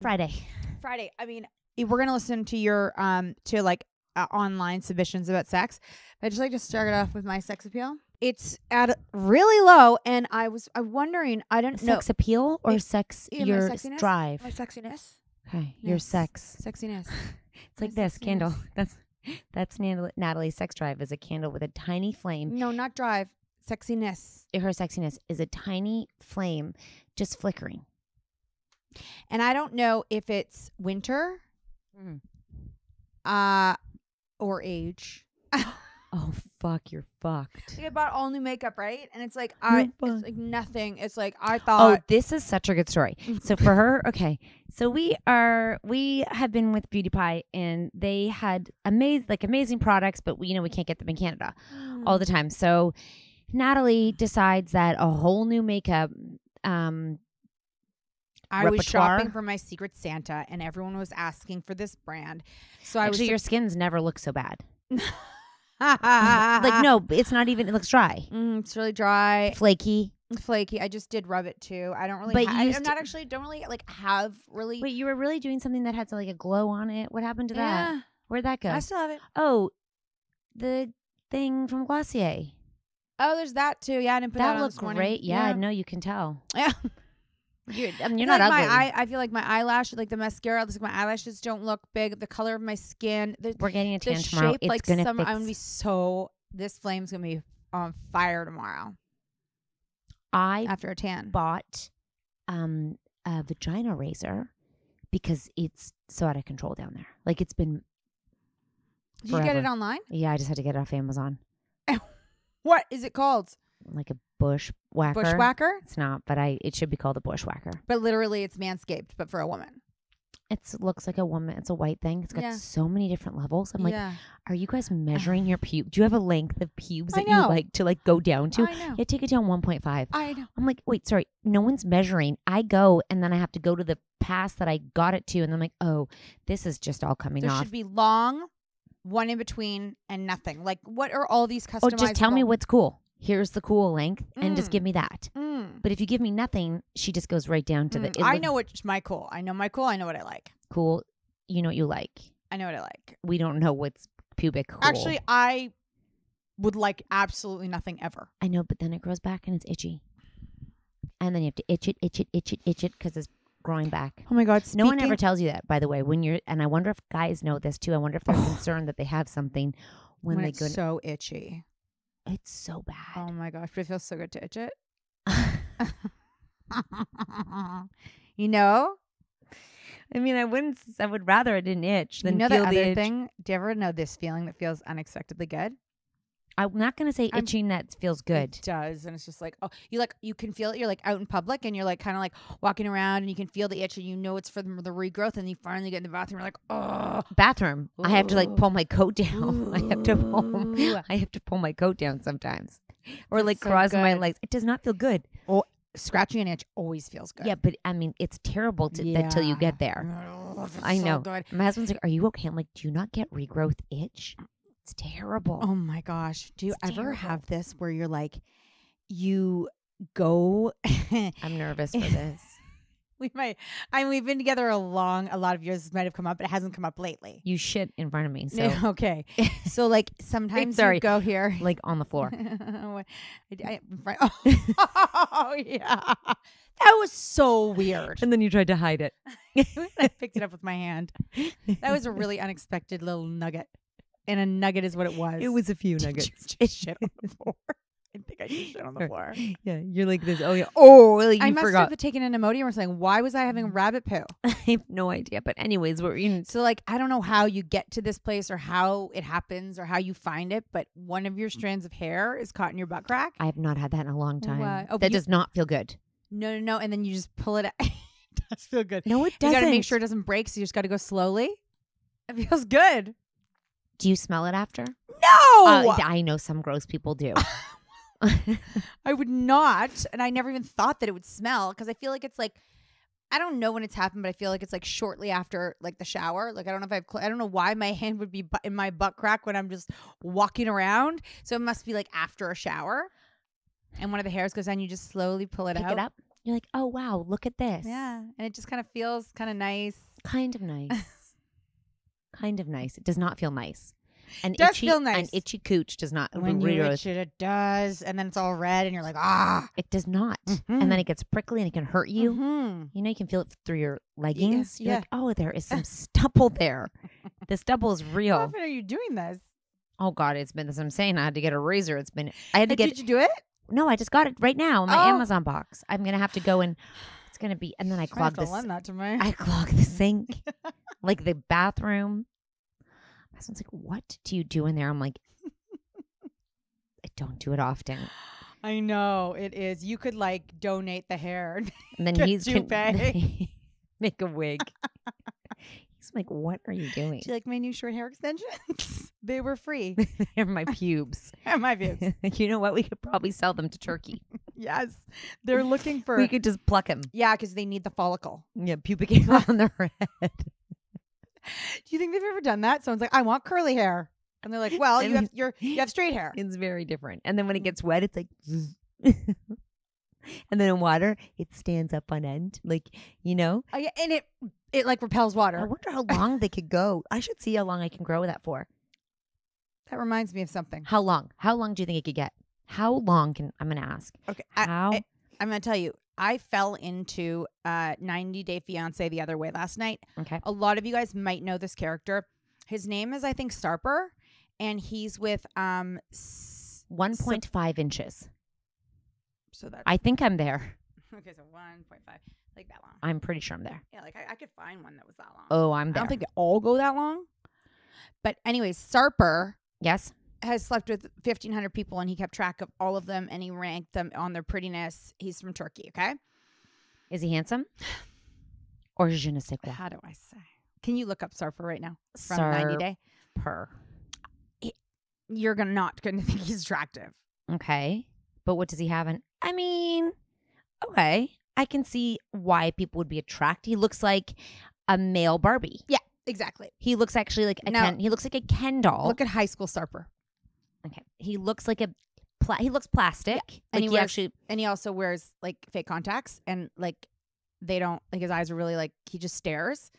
Friday. I mean, we're gonna listen to your to like online submissions about sex. I just like to start it off with my sex appeal. It's at really low, and I'm wondering. I don't know. Sex appeal or sex your drive? My sexiness. Okay, your sex. Sexiness. It's like this candle. That's Natalie's sex drive is a candle with a tiny flame. No, not drive. Sexiness. Her sexiness is a tiny flame just flickering. And I don't know if it's winter or age. Oh, fuck, you're fucked. I bought all new makeup, right? And it's like it's like nothing. It's like I thought. Oh, this is such a good story. So for her, okay. So we have been with Beauty Pie, and they had amazing products, but we can't get them in Canada all the time. So Natalie decides that a whole new makeup I was shopping for my Secret Santa, and everyone was asking for this brand. So your skin's never looked so bad. Like, no, it's not even. It looks dry. It's really dry, flaky. I just did rub it too. I don't really. Don't really like have really. Wait, you were really doing something that had like a glow on it. What happened to that? Where'd that go? I still have it. Oh, the thing from Glossier. Oh, there's that too. Yeah, I didn't put that on this morning. Great. Yeah, no, you can tell. Yeah. You're not ugly. I feel like my eyelash, like the mascara, my eyelashes don't look big. The color of my skin. We're getting a tan tomorrow. Shape, it's gonna fix. I'm gonna be so. This flame's gonna be on fire tomorrow. After a tan, bought a vagina razor because it's so out of control down there. Like it's been. Did you get it online? Yeah, I just had to get it off Amazon. What is it called? Like a bushwhacker. Bushwhacker? It's not, but it should be called a bushwhacker. But literally, it's Manscaped, but for a woman. It looks like a woman. It's a white thing. It's got so many different levels. I'm like, are you guys measuring your pubes? Do you have a length of pubes that you like to go down to? I know. Yeah, take it down 1.5. I know. I'm like, wait, sorry. No one's measuring. I go, and then I have to go to the pass that I got it to, and I'm like, oh, this is just all coming off. There should be long, one in between, and nothing. Like, what are all these customizable? Oh, just tell me what's cool. Here's the cool length, and just give me that. But if you give me nothing, she just goes right down to the. I know what's my cool. I know my cool. I know what I like. Cool. You know what you like. I know what I like. We don't know what's pubic cool. Actually, I would like absolutely nothing ever. I know, but then it grows back and it's itchy. And then you have to itch it because it's growing back. Oh my God. No one ever tells you that, by the way. And I wonder if guys know this too. I wonder if they're concerned that they have something when they go. It's so itchy. It's so bad. Oh my gosh, but it feels so good to itch it. You know? I mean, I would rather it didn't itch than feel the other itch. Thing? Do you ever know this feeling that feels unexpectedly good? I'm not going to say itching that feels good. It does. And it's just like, oh, you can feel it. You're like out in public and you're like kind of like walking around and you can feel the itch and you know it's for the regrowth. And you finally get in the bathroom. You're like, oh. Bathroom. Ooh. I have to like pull my coat down. Ooh. I have to pull my coat down sometimes. Or like cross my legs. It does not feel good. Oh, scratching an itch always feels good. Yeah, but I mean, it's terrible until you get there. Oh, I know. So good. My husband's like, are you okay? I'm like, do you not get regrowth itch? It's terrible. Oh my gosh. Do you ever have this where you're like, you go. I'm nervous for this. We've been together a lot of years. This might have come up, but it hasn't come up lately. You shit in front of me. So okay. So like sometimes you go here. Like on the floor. Oh yeah. That was so weird. And then you tried to hide it. I picked it up with my hand. That was a really unexpected little nugget. And a nugget is what it was. It was a few nuggets. It's shit on the floor. I think I just shit on the floor. Yeah, you're like this. Oh yeah. Oh, well, you I must forgot. have taken an Imodium or something. Why was I having rabbit poo? I have no idea. But anyways, so like I don't know how you get to this place or how it happens or how you find it, but one of your strands of hair is caught in your butt crack. I have not had that in a long time. That does not feel good. No. And then you just pull it out. It does feel good. No, it doesn't. You got to make sure it doesn't break, so you just got to go slowly. It feels good. Do you smell it after? No! I know some gross people do. I would not. And I never even thought that it would smell because I feel like it's like, I don't know when it's happened, but I feel like it's like shortly after like the shower. Like I don't know if I don't know why my hand would be in my butt crack when I'm just walking around. So it must be like after a shower. And one of the hairs goes down, you just slowly pull it out. Pick it up. You're like, oh, wow, look at this. Yeah. And it just kind of feels kind of nice. Kind of nice. Kind of nice. It does not feel nice. And Does itchy, feel nice. An itchy cooch does not. When you itch it does. And then it's all red and you're like, ah. It does not. And then it gets prickly and it can hurt you. You know, you can feel it through your leggings. You're like, oh, there is some stubble there. The stubble is real. How often are you doing this? Oh, God, it's been this. I'm saying I had to get a razor. I had to get. Did you do it? No, I just got it right now in my Amazon box. I'm going to have to go and it's going to be. And then I clog this. Lend that to me. I clog the sink, like the bathroom. My husband's like, what do you do in there? I'm like, I don't do it often. I know it is. You could like donate the hair. And then he's make a wig. He's like, what are you doing? Do you like my new short hair extensions? They were free. They're my pubes. My pubes. You know what? We could probably sell them to Turkey. Yes. They're looking for. We could just pluck them. Yeah, because they need the follicle. Yeah, pubic hair on their head. Do you think they've ever done that? Someone's like, I want curly hair. And they're like, well, you have straight hair. It's very different. And then when it gets wet, it's like and then in water, it stands up on end. Like, you know? Oh, yeah, and it like repels water. I wonder how long they could go. I should see how long I can grow that for. That reminds me of something. How long? How long do you think it could get? How long I'm going to ask. Okay. How? I'm going to tell you. I fell into 90 Day Fiancé the other way last night. Okay. A lot of you guys might know this character. His name is, I think, Starper, and he's with 1.5 inches. So that I think I'm there. Okay, so 1.5, like that long. I'm pretty sure I'm there. Yeah, like I could find one that was that long. Oh, I'm there. I don't think they all go that long. But anyways, Starper Yes. has slept with 1,500 people, and he kept track of all of them, and he ranked them on their prettiness. He's from Turkey, okay? Is he handsome? Or je ne sais quoi? How do I say? Can you look up Starper right now from 90 Day? You're not going to think he's attractive. Okay. But what does he have? I mean, okay. I can see why people would be attracted. He looks like a male Barbie. Yeah, exactly. He looks actually like he looks like a Ken doll. Look at high school Starper. Okay. He looks like he looks plastic. Yeah. And like he also wears like fake contacts, and like they don't like his eyes are really like he just stares.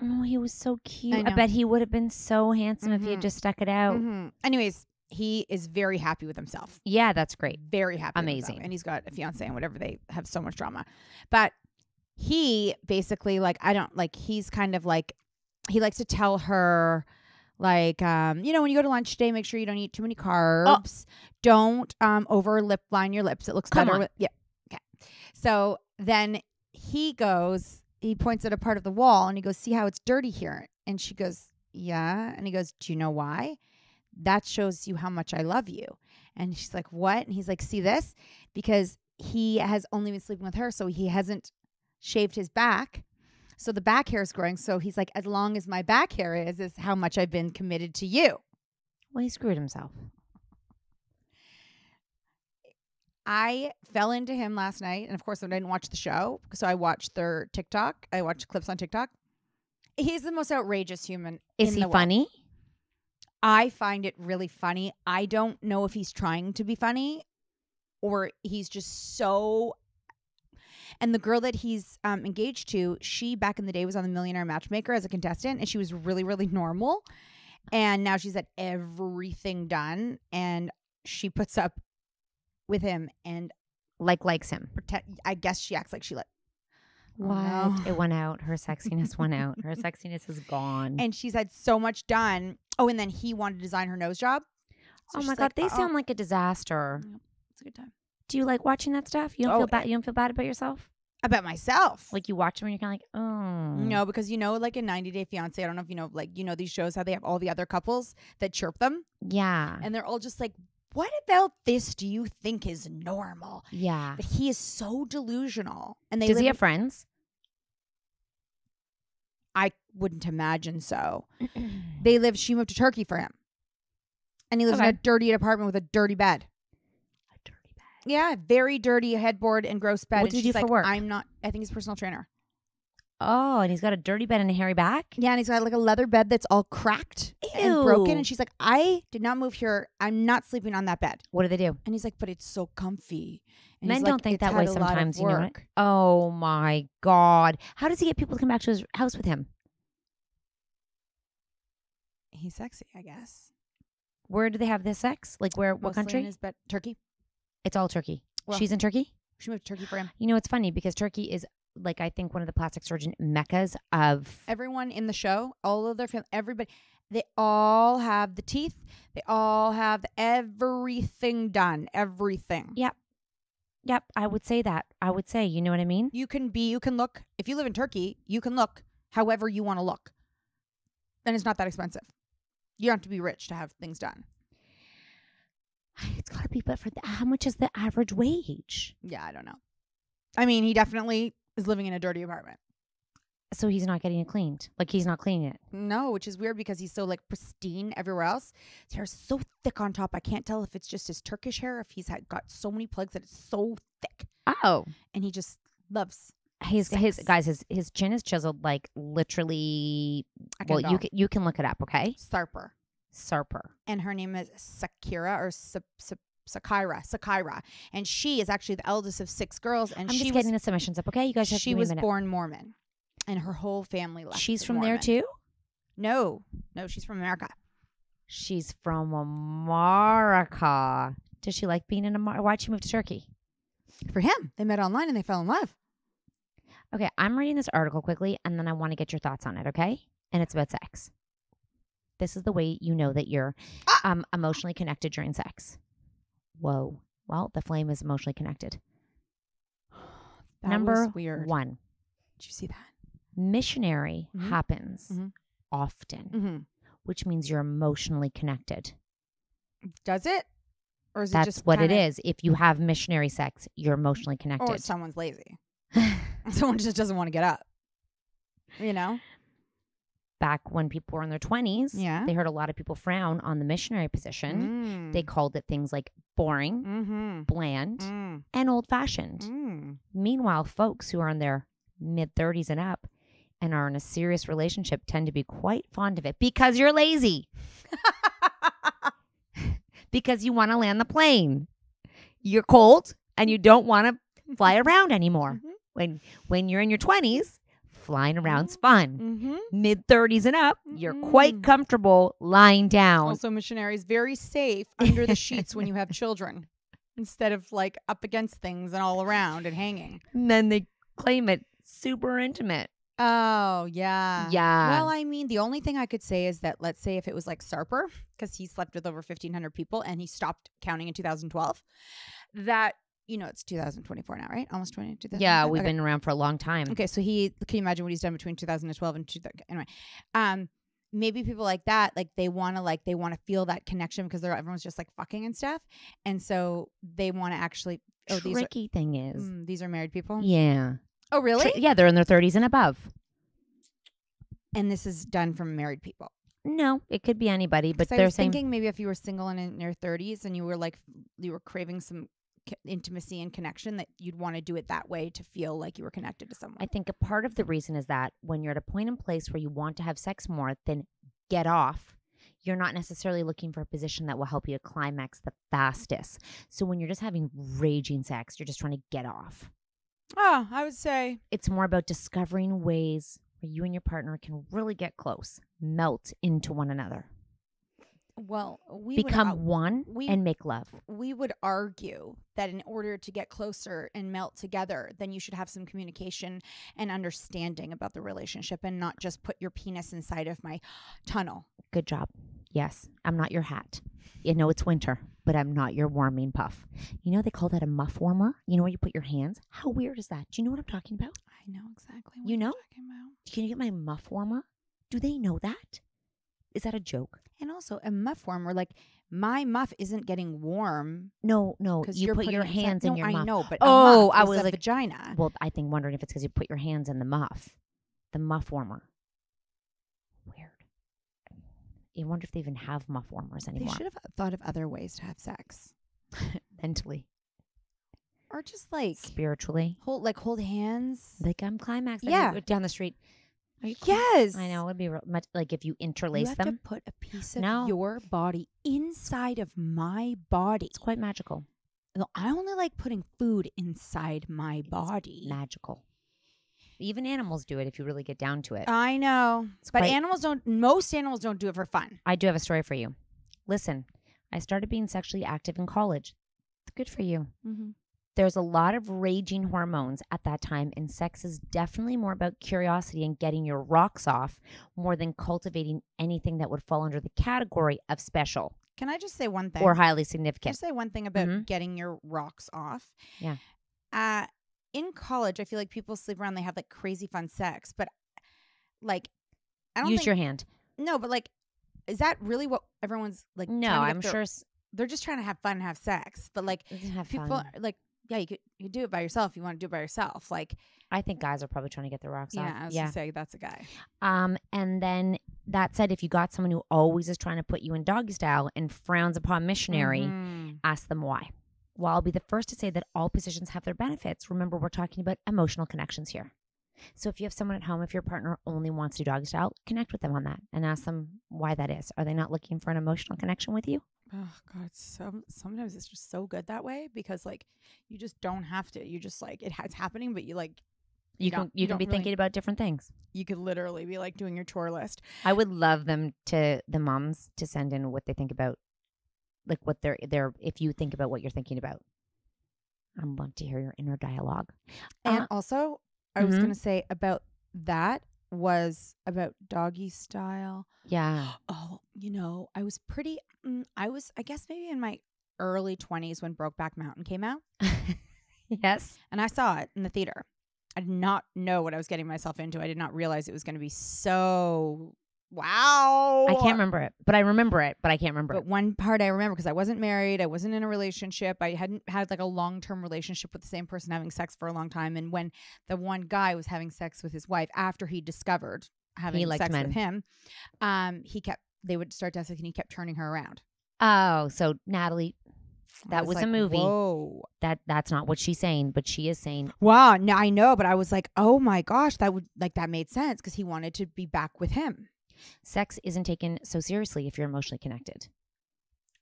Oh, he was so cute. I bet he would have been so handsome if he had just stuck it out. Anyways, he is very happy with himself. Yeah, that's great. Very happy. Amazing. And he's got a fiance and whatever. They have so much drama. But he basically he's kind of like, he likes to tell her like, when you go to lunch today, make sure you don't eat too many carbs. Don't over lip line your lips. It looks better. Yeah. Okay. So then he points at a part of the wall and he goes, see how it's dirty here? And she goes, yeah. And he goes, do you know why? That shows you how much I love you. And she's like, what? And he's like, see this? Because he has only been sleeping with her, so he hasn't shaved his back. So the back hair is growing. So he's like, as long as my back hair is how much I've been committed to you. Well, he screwed himself. I fell into him last night. And of course, I didn't watch the show. So I watched their TikTok. I watched clips on TikTok. He's the most outrageous human. Is he funny? I find it really funny. I don't know if he's trying to be funny or he's just so. And the girl that he's engaged to, she back in the day was on The Millionaire Matchmaker as a contestant, and she was really, really normal. And now she's had everything done, and she puts up with him and likes him. I guess she acts like she What? Oh, no. It went out. Her sexiness went out. Her sexiness is gone. And she's had so much done. Oh, and then he wanted to design her nose job. So oh my God, they sound like a disaster. It's a good time. Do you like watching that stuff? You don't feel bad. You don't feel bad about yourself? About myself. Like you watch them and you're kind of like, oh. No, because like in 90 Day Fiancé, I don't know if you know these shows, how they have all the other couples that chirp them. Yeah. And they're all just like, what about this do you think is normal? Yeah. But he is so delusional. And does he have friends? I wouldn't imagine so. She moved to Turkey for him. And he lives in a dirty apartment with a dirty bed. A dirty bed. Yeah, very dirty headboard and gross bed. What does he do for work? I think he's a personal trainer. Oh, and he's got a dirty bed and a hairy back? Yeah, and he's got like a leather bed that's all cracked and broken. And she's like, I did not move here. I'm not sleeping on that bed. What do they do? And he's like, but it's so comfy. And Men he's don't like, think "It's that had way a lot of sometimes, you know it? work." Oh my God. How does he get people to come back to his house with him? He's sexy, I guess. Where do they have this sex? Like where? What Mostly country? in his bed. Turkey. It's all Turkey. Well- She's in Turkey? She moved to Turkey for him. You know, it's funny because Turkey is like, I think one of the plastic surgeon meccas of. Everyone in the show, all of their family, everybody, they all have the teeth. They all have everything done. Everything. Yep. Yep. I would say that. I would say, you know what I mean? You can look, if you live in Turkey, you can look however you want to look. And it's not that expensive. You don't have to be rich to have things done. It's got to be, but how much is the average wage? Yeah, I don't know. I mean, he definitely is living in a dirty apartment. So he's not getting it cleaned. Like he's not cleaning it. No, which is weird because he's so like pristine everywhere else. His hair's so thick on top. I can't tell if it's just his Turkish hair, if he's got so many plugs that it's so thick. Oh. And he just loves His sex. his chin is chiseled like literally. I can Well, you can look it up, okay? Sarper. And her name is Sakira or Sakira. And she is actually the eldest of 6 girls. And I'm she just getting the submissions up, okay? You guys have to she give me a was minute. born Mormon. And her whole family left. She's as from Mormon. there too? No, she's from America. She's from America. Does she like being in America? Why'd she move to Turkey? For him. They met online and they fell in love. Okay, I'm reading this article quickly, and then I want to get your thoughts on it, okay? And it's about sex. This is the way you know that you're emotionally connected during sex. Whoa. Well, the flame is emotionally connected. That Number was weird. 1. Did you see that? Missionary Mhm. happens Mhm. often, Mm-hmm. which means you're emotionally connected. Does it? Or is it That's just what it kinda- is. If you have missionary sex, you're emotionally Or connected. someone's lazy. Someone just doesn't want to get up. You know? Back when people were in their 20s, Yeah. they heard a lot of people frown on the missionary position. They called it things like boring, Mm-hmm. bland, Mm. and old-fashioned. Mm. Meanwhile, folks who are in their mid-30s and up and are in a serious relationship tend to be quite fond of it because you're lazy. Because you want to land the plane. You're cold and you don't want to fly around anymore. Mhm. When you're in your 20s, flying around's fun. Mm-hmm. Mid-30s and up, you're quite comfortable lying down. Also, missionaries very safe under the sheets when you have children, instead of like up against things and all around and hanging. And then they claim it super intimate. Oh yeah, Yeah. Well, I mean, the only thing I could say is that let's say if it was like Sarper, because he slept with over 1,500 people and he stopped counting in 2012. That it's 2024 now, right? Almost 20. Yeah, we've Okay. been around for a long time. Okay, so can you imagine what he's done between 2012 and anyway, maybe people like that, like they want to feel that connection because everyone's just like fucking and stuff, and so they want to actually. Oh, Tricky thing is, these are married people. yeah. Oh, really? Yeah, they're in their 30s and above. And this is done from married people. No, it could be anybody, but 'Cause I they're was saying thinking maybe if you were single and in your 30s and you were craving some intimacy and connection, that you'd want to do it that way to feel like you were connected to someone. I think a part of the reason is that when you're at a point in place where you want to have sex more than get off, you're not necessarily looking for a position that will help you to climax the fastest. So when you're just having raging sex, you're just trying to get off. Oh, I would say It's more about discovering ways where you and your partner can really get close, melt into one another, become one, and make love. We would argue that in order to get closer and melt together, then you should have some communication and understanding about the relationship and not just put your penis inside of my tunnel. Good job. Yes, I'm not your hat. You know it's winter, but I'm not your warming puff. You know they call that a muff warmer? You know where you put your hands? How weird is that? Do you know what I'm talking about? I know exactly what You you're know? talking about. Can you get my muff warmer? Do they know that? Is that a joke? And also a muff warmer, like my muff isn't getting warm No, because you you're put your putting it inside- hands in No, your muff. I know, but Oh, a muff I is was a like- vagina. Well, I think wondering if it's because you put your hands in the muff warmer. Weird. You wonder if they even have muff warmers They anymore. should have thought of other ways to have sex. Mentally. or just like spiritually. hold hands. Like I'm climaxed. Yeah. Down the street. Are you Yes. I know. It'd be much like if you interlace you have them. to put a piece of your body inside of my body. It's quite magical. No, I only like putting food inside my body. Magical. Even animals do it if you really get down to it. I know. But most animals don't do it for fun. I do have a story for you. Listen, I started being sexually active in college. Good for you. Mm-hmm. There's a lot of raging hormones at that time, and sex is definitely more about curiosity and getting your rocks off more than cultivating anything that would fall under the category of special. Can I just say one thing? Or highly significant. Just say one thing about getting your rocks off. Yeah. In college, I feel like people sleep around. They have like crazy fun sex, but like, I don't use your hand. No, but like, is that really what everyone's like? No, I'm sure they're just trying to have fun and have sex. But like, people are like, yeah, you could do it by yourself. If you want to do it by yourself. Like, I think guys are probably trying to get their rocks off. Yeah, I was gonna say that's a guy. And then that said, if you got someone who always is trying to put you in doggy style and frowns upon missionary, ask them why. Well, I'll be the first to say that all positions have their benefits. Remember, we're talking about emotional connections here. So if you have someone at home, if your partner only wants to do doggy style, connect with them on that and ask them why that is. Are they not looking for an emotional connection with you? Oh God, sometimes it's just so good that way because like you just don't have to. You just like it's happening, but you like you can be really thinking about different things. You could literally be like doing your chore list. I would love the moms to send in what they think about, like what they're if you think about what you're thinking about. I want to hear your inner dialogue. And also, I was gonna say about that was about doggy style. Yeah. Oh, I was I guess maybe in my early 20s when Brokeback Mountain came out. Yes. And I saw it in the theater. I did not know what I was getting myself into. I did not realize it was going to be so wow. I can't remember it, but I remember it, but I can't remember But one part I remember because I wasn't married. I wasn't in a relationship. I hadn't had like a long-term relationship with the same person having sex for a long time. And when the one guy was having sex with his wife after he discovered having sex with him, they would start to have sex and he kept turning her around. Oh, so Natalie, that was like, a movie. Whoa. That's not what she's saying, but she is saying. Wow, no, I know, but I was like, oh my gosh, that made sense because he wanted to be back with him. Sex isn't taken so seriously if you're emotionally connected.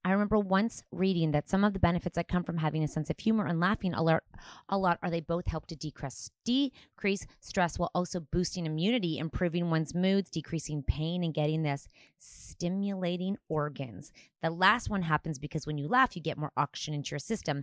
I remember once reading that some of the benefits that come from having a sense of humor and laughing a lot are they both help to decrease stress while also boosting immunity, improving one's moods, decreasing pain, and getting this stimulating organs. The last one happens because when you laugh, you get more oxygen into your system.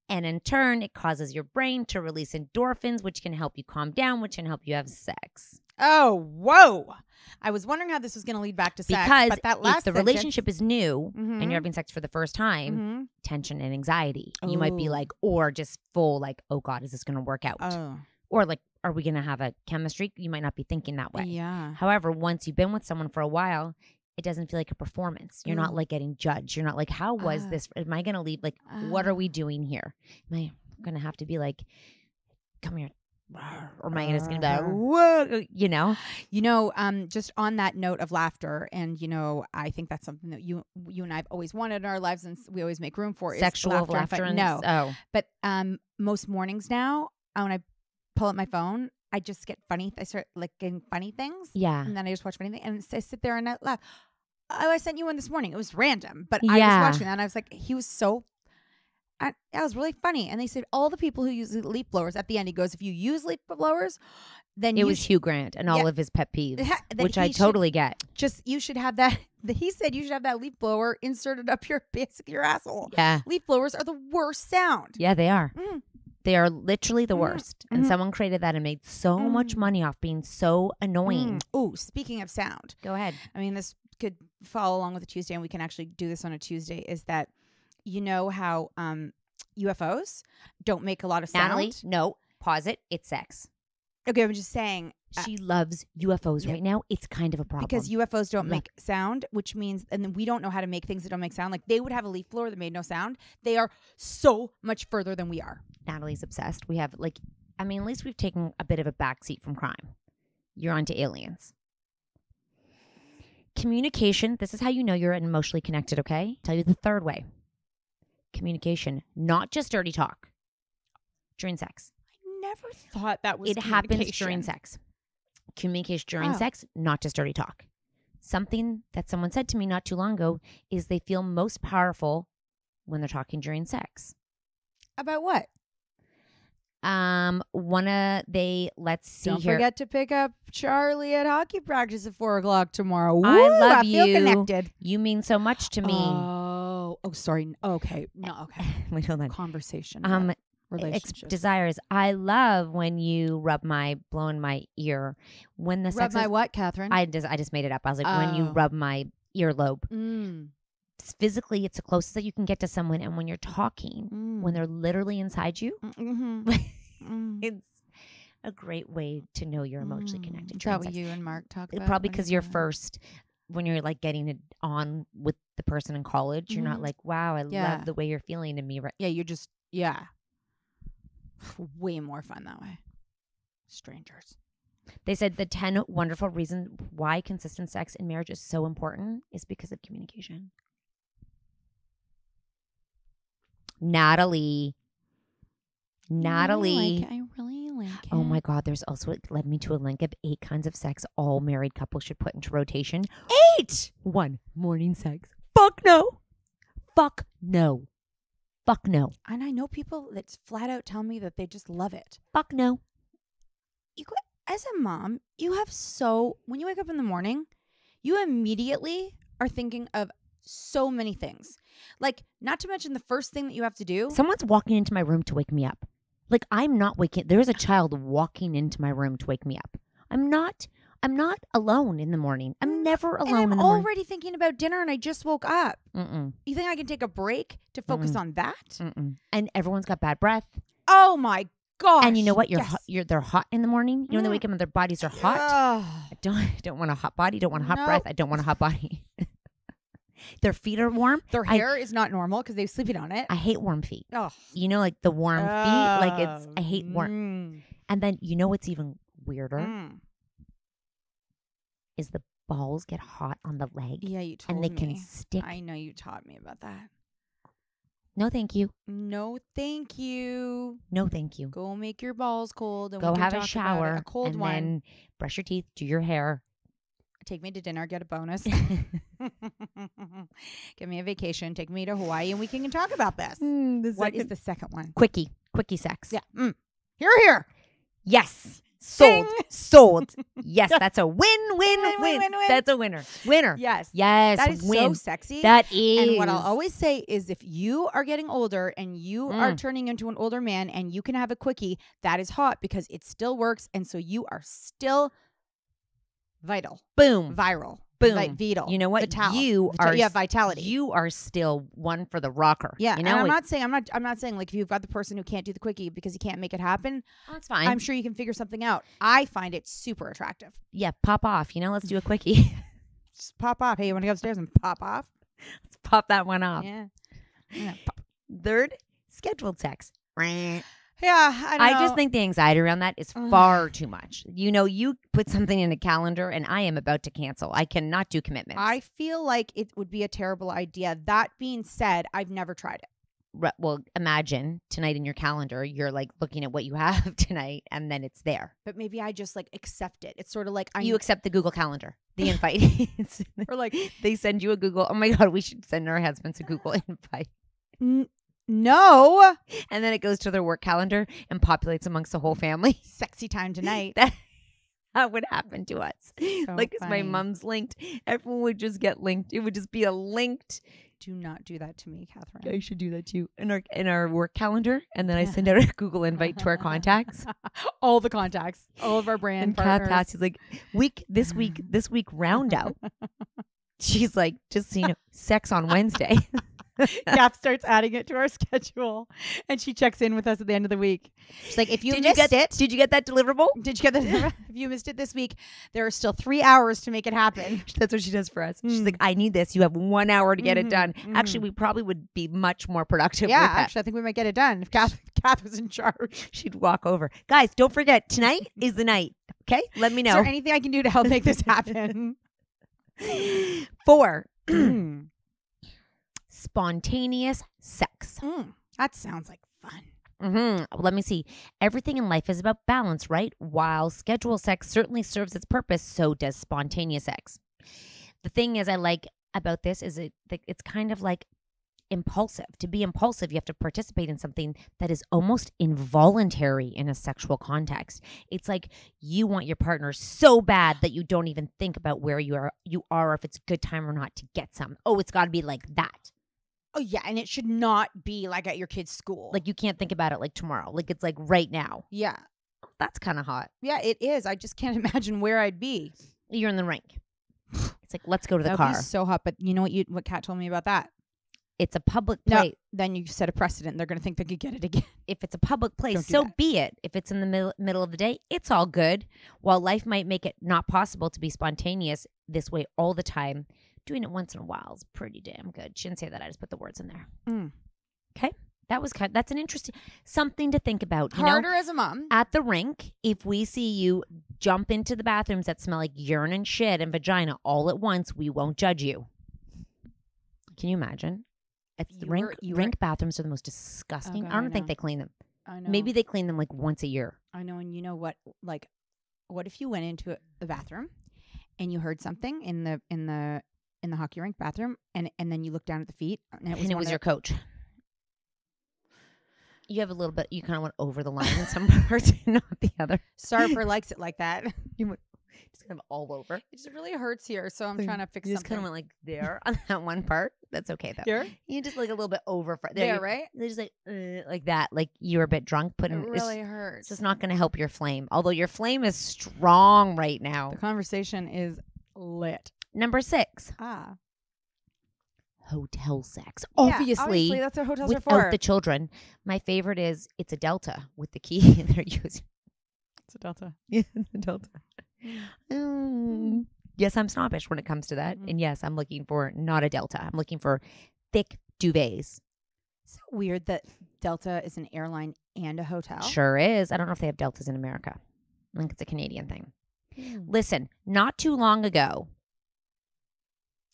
And in turn, it causes your brain to release endorphins, which can help you calm down, which can help you have sex. Oh, whoa. I was wondering how this was going to lead back to sex. Because but that last if the relationship is new and you're having sex for the first time, mm-hmm. tension and anxiety. You might be like, or just full like, oh God, is this going to work out? Oh. Or like, are we going to have a chemistry? You might not be thinking that way. Yeah. However, once you've been with someone for a while, it doesn't feel like a performance. You're not like getting judged. You're not like, how was this? Am I going to leave? Like, what are we doing here? Am I going to have to be like, come here? Or am I just going to be like, whoa, just on that note of laughter, and, I think that's something that you and I have always wanted in our lives, and we always make room for sexual laughter. No. Oh. But most mornings now, when I pull up my phone, I just get funny. I start like getting funny things. Yeah. And then I just watch funny things, and I sit there and I laugh. Oh, I sent you one this morning. It was random, but I was watching that, and I was like, he was so... that was really funny. And they said all the people who use leaf blowers, at the end, he goes, if you use leaf blowers, then it was Hugh Grant and all of his pet peeves, which I totally get. You should have that. He said you should have that leaf blower inserted up your asshole. Yeah. Leaf blowers are the worst sound. Yeah, they are. Mm. They are literally the worst. And someone created that and made so much money off being so annoying. Oh, speaking of sound. Go ahead. I mean, this could follow along with a Tuesday, and we can actually do this on a Tuesday, is that you know how UFOs don't make a lot of sound? Natalie, no. Pause it. It's sex. Okay, I'm just saying. She loves UFOs right now. It's kind of a problem. Because UFOs don't make sound, which means, and then we don't know how to make things that don't make sound. Like they would have a leaf blower that made no sound. They are so much further than we are. Natalie's obsessed. We have at least we've taken a bit of a backseat from crime. You're onto aliens. Communication. This is how you know you're emotionally connected, okay? Tell you the third way. Communication, not just dirty talk. during sex. I never thought that was It happens during sex. Communication during sex, not just dirty talk. Something that someone said to me not too long ago is they feel most powerful when they're talking during sex. About what? Let's see Don't here. forget to pick up Charlie at hockey practice at 4:00 tomorrow. Woo, I love feel you. connected. You mean so much to me. Oh, sorry. Okay. No, okay. Wait, hold on. Conversation. About relationships. Desires. I love when you blow in my ear. When the Rub sex my is, what, Catherine? I just made it up. I was like, when you rub my earlobe. Physically, it's the closest that you can get to someone. And when you're talking, when they're literally inside you, it's a great way to know you're emotionally connected. Is that what you and Mark talk about? Probably because you're first, when you're like getting it on with the person in college, you're not like, wow, I love the way you're feeling to me. Right? Yeah, you're just, way more fun that way. Strangers. They said the 10 wonderful reasons why consistent sex in marriage is so important is because of communication. Natalie. I really like it. Oh my God. There's also, it led me to a link of 8 kinds of sex all married couples should put into rotation. 8! 1, morning sex. Fuck no. Fuck no. Fuck no. And I know people that flat out tell me that they just love it. Fuck no. As a mom, when you wake up in the morning, you immediately are thinking of so many things. Like, not to mention the first thing that you have to do. Someone's walking into my room to wake me up. Like, I'm not waking. There's a child walking into my room to wake me up. I'm not alone in the morning. I'm never alone in the morning. I'm already thinking about dinner and I just woke up. You think I can take a break to focus on that? And everyone's got bad breath. Oh my gosh. And you know what? They're hot in the morning. You know when they wake up and their bodies are hot? I don't want a hot body. Don't want a hot breath. I don't want a hot body. Their feet are warm. Their hair is not normal because they've sleeping on it. I hate warm feet. Oh. You know, like the warm feet. Like I hate warm. And then you know what's even weirder? Is the balls get hot on the leg. Yeah, you told me. And they can stick. I know you taught me about that. No, thank you. No, thank you. No, thank you. Go make your balls cold. And go have a shower. A cold and one. Then brush your teeth, do your hair. Take me to dinner, get a bonus. Give me a vacation. Take me to Hawaii and we can talk about this. What is the second one? Quickie sex. Yeah. Here. Yes. Sold. Ding. Sold. Yes, that's a win. That's a winner. Winner. Yes. That is so sexy. That is. And what I'll always say is if you are getting older and you are turning into an older man and you can have a quickie, that is hot because it still works. And so you are still vital. Boom. Viral. Boom. Vital. You know what? Vitality. You are still one for the rocker. Yeah. You know? And I'm not saying like if you've got the person who can't do the quickie because he can't make it happen. Oh, that's fine. I'm sure you can figure something out. I find it super attractive. Yeah. Pop off. Let's do a quickie. Just pop off. Hey, you want to go upstairs and pop off? Let's pop that one off. Yeah. Pop. Third, scheduled sex. Yeah, I know. I just think the anxiety around that is far too much. You put something in a calendar and I am about to cancel. I cannot do commitments. I feel like it would be a terrible idea. That being said, I've never tried it. Well, imagine tonight in your calendar, you're like looking at what you have tonight and then it's there. But maybe I just like accept it. It's sort of like you accept the Google Calendar, the invite. Or like they send you a Google. Oh my God, we should send our husbands a Google invite. No. And then it goes to their work calendar and populates amongst the whole family. Sexy time tonight. That would happen to us. So like, because my mom's linked, everyone would just get linked. It would just be a linked. Do not do that to me, Catherine. I should do that too in our work calendar, and then I send out a Google invite to our contacts, all the contacts, all of our brand and partners. Cat is like this week round out. She's like, just sex on Wednesday. Kath starts adding it to our schedule and she checks in with us at the end of the week. She's like, if you missed it. Did you get that deliverable? Did you get that? If you missed it this week, there are still 3 hours to make it happen. That's what she does for us. She's like, I need this. You have 1 hour to get it done. Actually, we probably would be much more productive. Yeah, with that. actually, I think we might get it done if Kath was in charge. She'd walk over. Guys, don't forget, tonight is the night. Okay? Let me know. Is there anything I can do to help make this happen? 4. Spontaneous sex. That sounds like fun. Let me see. Everything in life is about balance, right? While scheduled sex certainly serves its purpose, so does spontaneous sex. The thing is, I like about this is it's kind of like impulsive. To be impulsive, you have to participate in something that is almost involuntary in a sexual context. It's like you want your partner so bad that you don't even think about where you are or if it's a good time or not to get some. Oh, it's got to be like that. Oh, yeah. And it should not be like at your kid's school. Like you can't think about it like tomorrow. Like it's like right now. Yeah. That's kind of hot. Yeah, it is. I just can't imagine where I'd be. You're in the rink. It's like, let's go to the That'd car. be so hot. But you know what Kat told me about that? It's a public No, place. then you set a precedent. They're going to think they could get it again. If it's a public place, Don't do so that. be it. If it's in the middle of the day, it's all good. While life might make it not possible to be spontaneous this way all the time, doing it once in a while is pretty damn good. She didn't say that. I just put the words in there. Okay. That's an interesting something to think about. You Harder know, as a mom. at the rink, if we see you jump into the bathrooms that smell like urine and shit and vagina all at once, we won't judge you. Can you imagine? It's rink bathrooms are the most disgusting. God, I don't I think know. they clean them. I know. Maybe they clean them like once a year. I know. And you know what? Like, what if you went into the bathroom and you heard something in the hockey rink bathroom, and then you looked down at the feet, and it was your coach. You have a little bit. You kind of went over the line in some parts, not the other. Sarper likes it like that. You went just kind of all over. It just really hurts here, so I'm trying to fix You just something. kind of went like there on that one part. That's okay though. Here? You just like a little bit over There, right? They're just like that. Like you were a bit drunk, It really hurts. It's just not going to help your flame. Although your flame is strong right now. The conversation is lit. Number 6. Hotel sex. Yeah, Obviously, that's what hotels are without for. the children. My favorite is it's a Delta with the key they're using. It's a Delta. Yeah, it's a Delta. Yes, I'm snobbish when it comes to that. Mhm. And yes, I'm looking for not a Delta. I'm looking for thick duvets. So weird that Delta is an airline and a hotel. Sure is. I don't know if they have Deltas in America. I think it's a Canadian thing. Listen, not too long ago,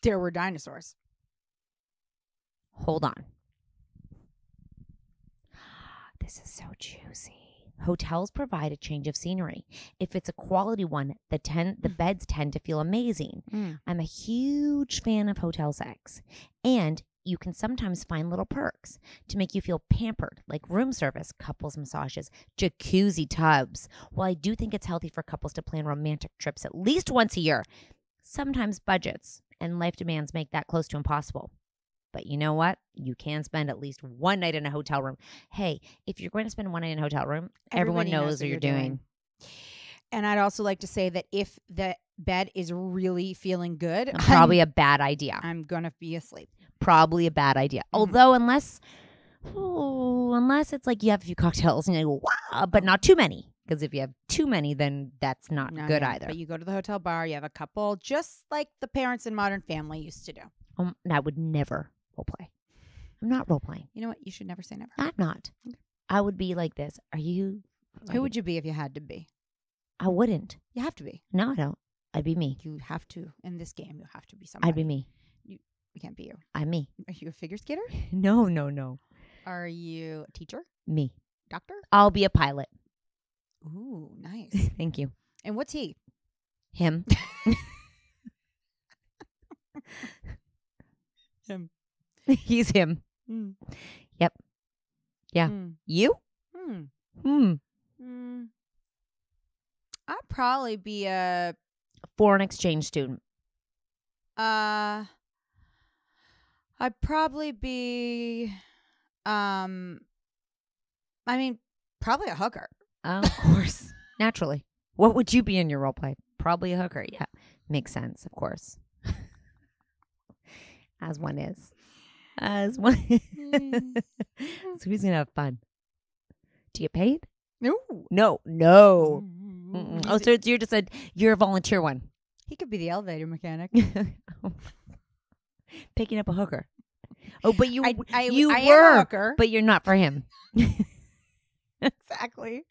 There were dinosaurs. hold on. This is so juicy. Hotels provide a change of scenery. If it's a quality one, the beds tend to feel amazing. I'm a huge fan of hotel sex. And you can sometimes find little perks to make you feel pampered, like room service, couples massages, jacuzzi tubs. While I do think it's healthy for couples to plan romantic trips at least once a year, sometimes budgets and life demands make that close to impossible. But you know what? You can spend at least one night in a hotel room. Hey, if you're going to spend one night in a hotel room, everyone knows what you're doing. And I'd also like to say that if the bed is really feeling good, Probably a bad idea. I'm going to be asleep. Probably a bad idea. Although unless it's like you have a few cocktails and you go, wow, but not too many. Because if you have too many, then that's not good either. But you go to the hotel bar, you have a couple, just like the parents in Modern Family used to do. I would never role play. I'm not role playing. You know what? You should never say never. I'm not. I would be like this. Are you? Who would you be if you had to be? I wouldn't. You have to be. No, I don't. I'd be me. You have to. In this game, you have to be somebody. I'd be me. You can't be you. I'm me. Are you a figure skater? No. Are you a teacher? Me. Doctor? I'll be a pilot. Ooh, nice. Thank you. And what's he? Him. Him. He's him. Mm. Yep. Yeah. Mm. You? Mm. I'd probably be a Foreign exchange student. I'd probably be probably a hooker. Of course. Naturally. What would you be in your role play? Probably a hooker. Yeah. Makes sense, of course. As one is. So who's going to have fun? Do you get paid? No. No. Oh, so you're a volunteer one. He could be the elevator mechanic. Picking up a hooker. Oh, but you I you am a were, hooker. but you're not for him. Exactly.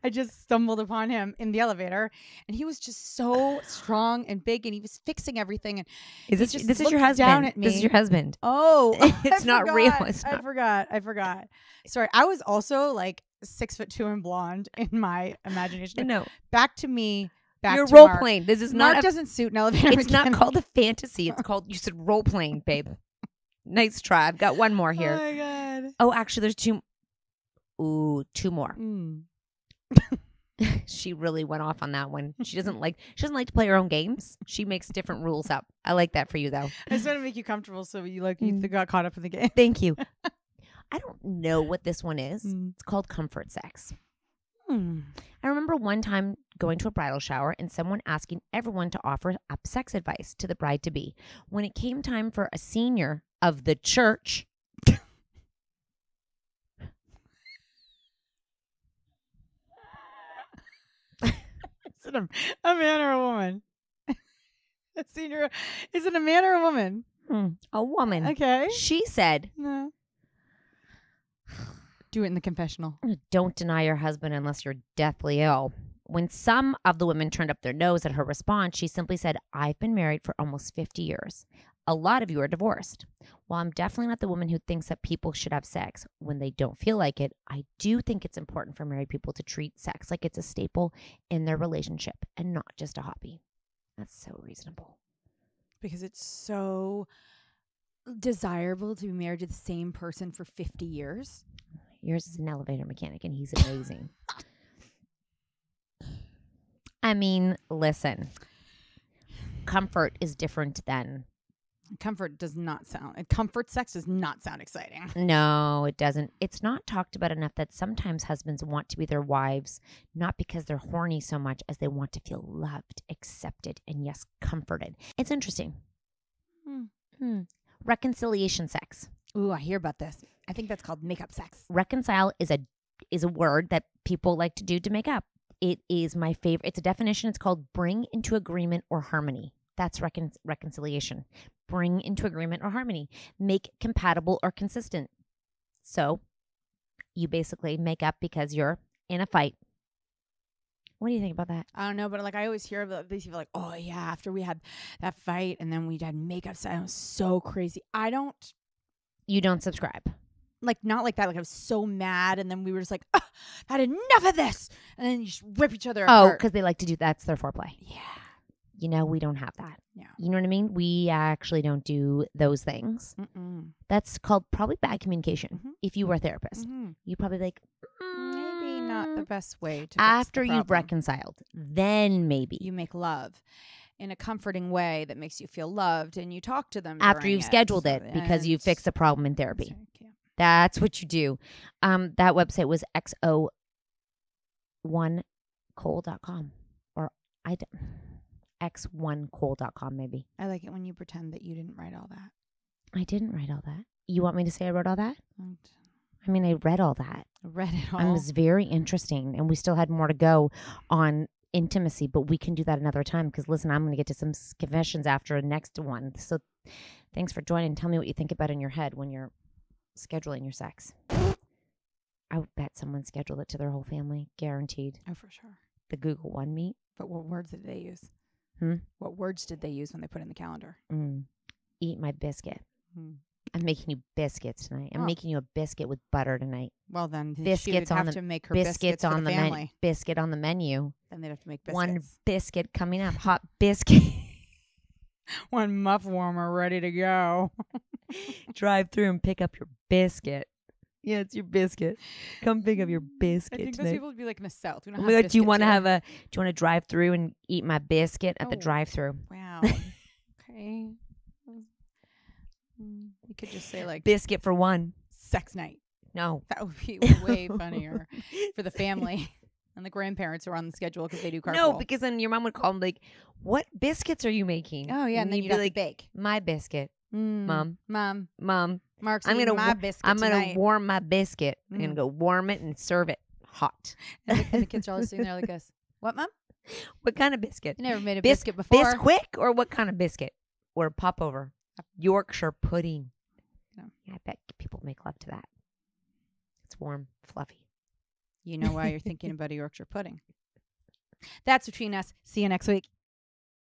I just stumbled upon him in the elevator, and he was just so strong and big, and he was fixing everything. And Is he this just this is your looked down husband? at This is me. your husband. Oh, It's not real. It's I not. forgot. Sorry, I was also like 6'2" and blonde in my imagination. No, Back to me. Back you're to role Mark. playing. This is Mark not. doesn't suit an elevator. It's not mechanic. called a fantasy. It's called. You said role playing, babe. Nice try. I've got one more Oh here. my god. Oh, actually, there's two. Ooh, two more. She really went off on that one. She doesn't like to play her own games. She makes different rules up. I like that for you though. I just want to make you comfortable so you got caught up in the game. Thank you. I don't know what this one is. Mm. It's called comfort sex. I remember one time going to a bridal shower and someone asking everyone to offer up sex advice to the bride to be. When it came time for a senior of the church, Is it a man or a woman? A senior. Is it a man or a woman? a woman, Okay. she said, No. Do it in the confessional. "Don't deny your husband unless you're deathly ill." When some of the women turned up their nose at her response, she simply said, "I've been married for almost 50 years. A lot of you are divorced. While I'm definitely not the woman who thinks that people should have sex when they don't feel like it, I do think it's important for married people to treat sex like it's a staple in their relationship and not just a hobby." That's so reasonable. Because it's so desirable to be married to the same person for 50 years. Yours is an elevator mechanic and he's amazing. I mean, listen, comfort is different than. Comfort sex does not sound exciting. No, it doesn't. It's not talked about enough that sometimes husbands want to be their wives, not because they're horny so much as they want to feel loved, accepted, and yes, comforted. It's interesting. Reconciliation sex. Ooh, I hear about this. I think that's called makeup sex. Reconcile is a word that people like to do to make up. It is my favorite. It's a definition. It's called bring into agreement or harmony. That's reconciliation. Bring into agreement or harmony. Make compatible or consistent. So you basically make up because you're in a fight. What do you think about that? I don't know, but like I always hear about these people like, oh yeah, after we had that fight and then we had makeup sex, it was so crazy. You don't subscribe. Like not like that. Like I was so mad, and then we were just like, I had enough of this, and then you just rip each other apart. Oh, because they like to do that's their foreplay. Yeah. You know, we don't have that. Yeah. You know what I mean? We actually don't do those things. That's called probably bad communication. If you were a therapist, you'd probably be like, maybe not the best way to after fix the you've problem. reconciled, then maybe You make love in a comforting way that makes you feel loved, and you talk to them after during you've scheduled it because you fixed a problem in therapy. That's what you do. That website was x01cole.com or x1cole.com maybe. I like it when you pretend that you didn't write all that. I didn't write all that. You want me to say I wrote all that? I mean, I read all that. I read it all. It was very interesting, and we still had more to go on intimacy, but we can do that another time because, listen, I'm going to get to some confessions after the next one. So thanks for joining. Tell me what you think about in your head when you're scheduling your sex. I would bet someone scheduled it to their whole family. Guaranteed. Oh, for sure. The Google One meet. But what words did they use? What words did they use when they put in the calendar? Eat my biscuit. I'm making you biscuits tonight. I'm making you a biscuit with butter tonight. Well, then biscuits she would have to make her biscuits on the family. Biscuit on the menu. Then they'd have to make biscuits. One biscuit coming up. Hot biscuit. One muff warmer ready to go. Drive through and pick up your biscuit. Yeah, it's your biscuit. Come pick up your biscuit. I think tonight. those people would be like in the South. We don't do have you want to here. have do you want to drive through and eat my biscuit at the drive-through? Wow. Okay. You could just say like biscuit for one. Sex night. No. That would be way funnier for the family and the grandparents who are on the schedule because they do carpool. No, because then your mom would call them like, "What biscuits are you making?" Oh yeah, and then you'd be have like, to bake. "My biscuit, Mom. Mark's I'm gonna my biscuit I'm gonna tonight. warm my biscuit. I'm gonna go warm it and serve it hot." And the kids are all sitting there like this. What, Mom? What kind of biscuit? You never made a biscuit before. Bisquick or what kind of biscuit? Or popover? Yorkshire pudding. No. Yeah, I bet people make love to that. It's warm, fluffy. You know why you're thinking about a Yorkshire pudding. That's between us. See you next week.